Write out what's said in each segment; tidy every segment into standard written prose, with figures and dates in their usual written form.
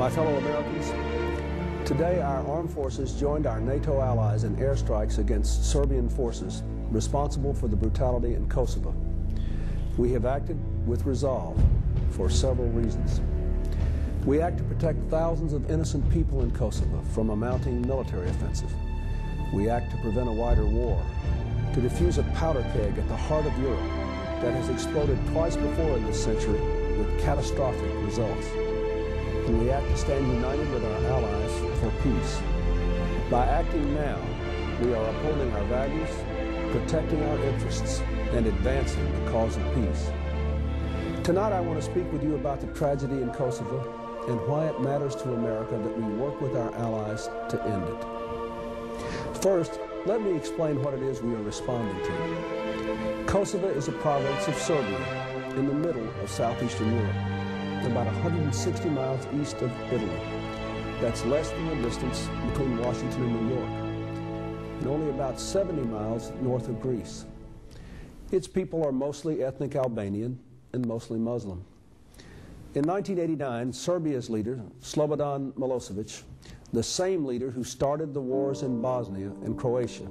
My fellow Americans, today our armed forces joined our NATO allies in airstrikes against Serbian forces responsible for the brutality in Kosovo. We have acted with resolve for several reasons. We act to protect thousands of innocent people in Kosovo from a mounting military offensive. We act to prevent a wider war, to defuse a powder keg at the heart of Europe that has exploded twice before in this century with catastrophic results. And we act to stand united with our allies for peace. By acting now, we are upholding our values, protecting our interests, and advancing the cause of peace. Tonight I want to speak with you about the tragedy in Kosovo and why it matters to America that we work with our allies to end it. First, let me explain what it is we are responding to. Kosovo is a province of Serbia in the middle of southeastern Europe, about 160 miles east of Italy. That's less than the distance between Washington and New York, and only about 70 miles north of Greece. Its people are mostly ethnic Albanian and mostly Muslim. In 1989, Serbia's leader, Slobodan Milosevic, the same leader who started the wars in Bosnia and Croatia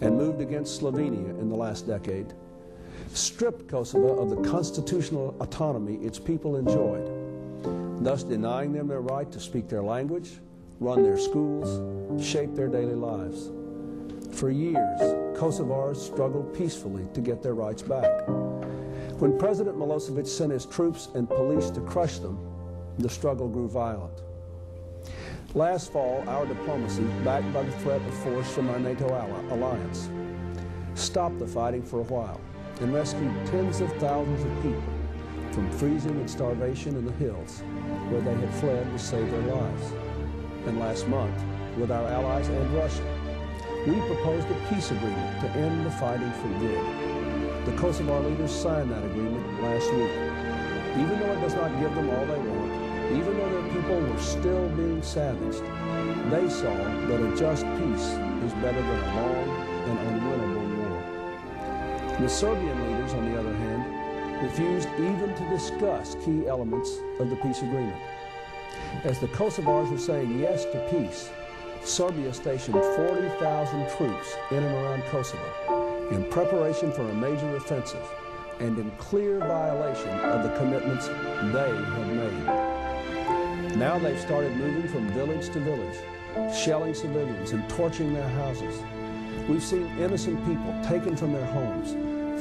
and moved against Slovenia in the last decade, stripped Kosovo of the constitutional autonomy its people enjoyed, thus denying them their right to speak their language, run their schools, shape their daily lives. For years, Kosovars struggled peacefully to get their rights back. When President Milosevic sent his troops and police to crush them, the struggle grew violent. Last fall, our diplomacy, backed by the threat of force from our NATO alliance, stopped the fighting for a while and rescued tens of thousands of people from freezing and starvation in the hills where they had fled to save their lives. And last month, with our allies and Russia, we proposed a peace agreement to end the fighting for good. The Kosovar leaders signed that agreement last week. Even though it does not give them all they want, even though their people were still being savaged, they saw that a just peace is better than a long and unwinnable war. The Serbian leaders, on the other hand, refused even to discuss key elements of the peace agreement. As the Kosovars were saying yes to peace, Serbia stationed 40,000 troops in and around Kosovo in preparation for a major offensive and in clear violation of the commitments they had made. Now they've started moving from village to village, shelling civilians and torching their houses. We've seen innocent people taken from their homes,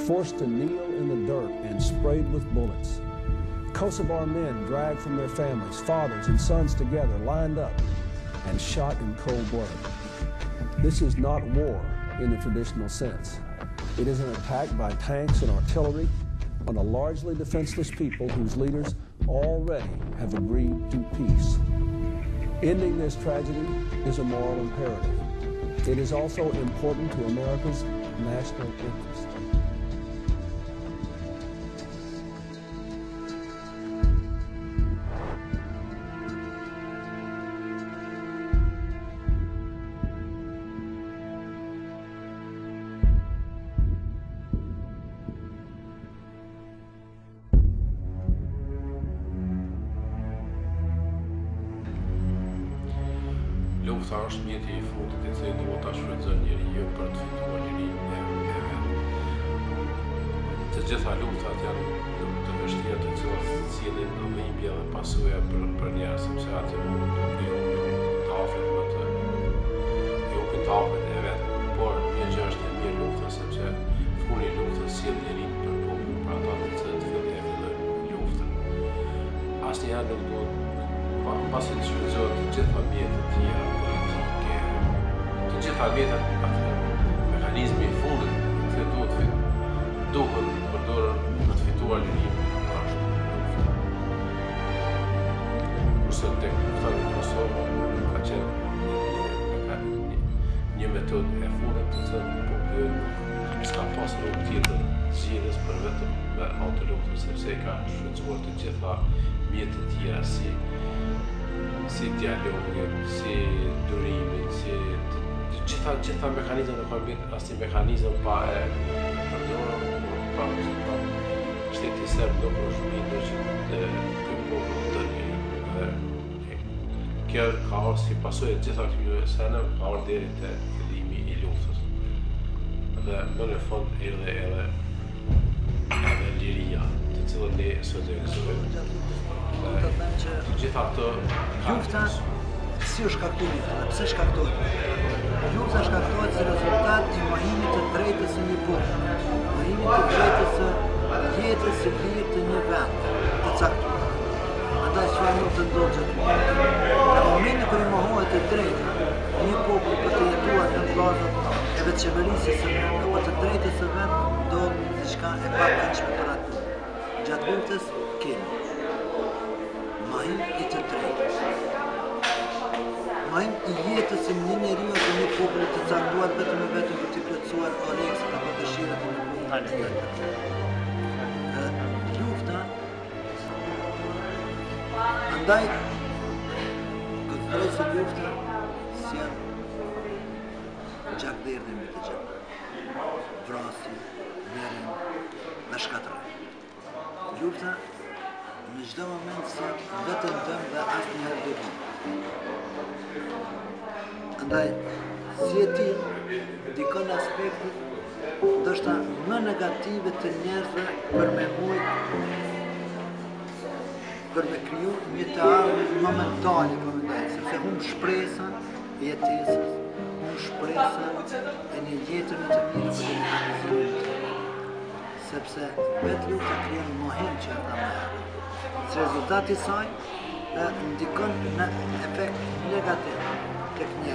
forced to kneel in the dirt and sprayed with bullets. Kosovar men dragged from their families, fathers and sons together, lined up, and shot in cold blood. This is not war in the traditional sense. It is an attack by tanks and artillery on a largely defenseless people whose leaders already have agreed to peace. Ending this tragedy is a moral imperative. It is also important to America's national interest. Lufta është mjeti I fundit I cili duhet ta shfrytëzon njeriu për të fituar lirinë e vet. Të gjitha luftat janë të vështira të cilat sjellin dhimbje dhe pasojë për njerëz, sepse atë mund të bëjë tafet më të jopin tafet e vet, por një gjë është e mirë lufta sepse funi I luftës sjell lirinë për popullin, për ata të cilët fillojnë luftën. Asnjëherë nuk duhet pasi të shfrytëzohet të gjitha mjetet tjera politike, të gjitha mjetet atë mekanizmi I fundit që duhet përdorur për të fituar lirinë është lufta. Kurse tek lufta në Kosovë ka qenë një metodë e fundit të cilën populli s'ka pasur rrugë tjetër zgjedhjes për vetëm me autoluftën, sepse ka shfrytzuar të gjitha mjetet tjera si dialogi, si durimi, si gjitha mekanizmat e kombit, asnjë mekanizëm pa e përdorur, pa shteti serb do të shpindur që ky popull të kjo ka ardhur si pasojë të gjitha këtyre scenave, ka ardhur deri te fillimi I luftës. Dhe më në fund erdhe edhe liria, të cilën ne sot e gëzojmë. Të gjitha këto lufta si është shkaktuar, pse shkaktohet? Lufta shkaktohet si rezultat I mohimit të drejtës së një populli, mohimit të drejtës së jetës së lirë të një vend të caktuar. Andaj çfarë nuk të ndodh gjithmonë. Në momentin kur I mohohet e drejta, një popull për të jetuar në bazat e veçëverisë së vet apo të drejtës së vet, ndodh diçka e pakëndshme për atë. Gjatë luftës kemi mohim I të drejtës. Mohim I jetës së një njeriu apo një populli të caktuar vetëm e vetëm për të plotësuar orëksit apo dëshirat e një populli. Lufta andaj këtë presë lufta si janë gjakderdhje me të gjitha, vrasje, merren dhe shkatërrim. Lufta në çdo moment si vetëm dëm dhe asnjëherë dobim. Andaj, si e ti, dikon aspektet ndoshta më negative të njerëzve për me për me kriju një të armë momentale, për me dajtë, sepse humë shpresa e jetesës, humë shpresa e një jetën e të mirë për një realizimin. Sepse vetë lufta krijon mohim që ata merren. Si rezultati I saj ndikon në efekt negativ tek njerëzit.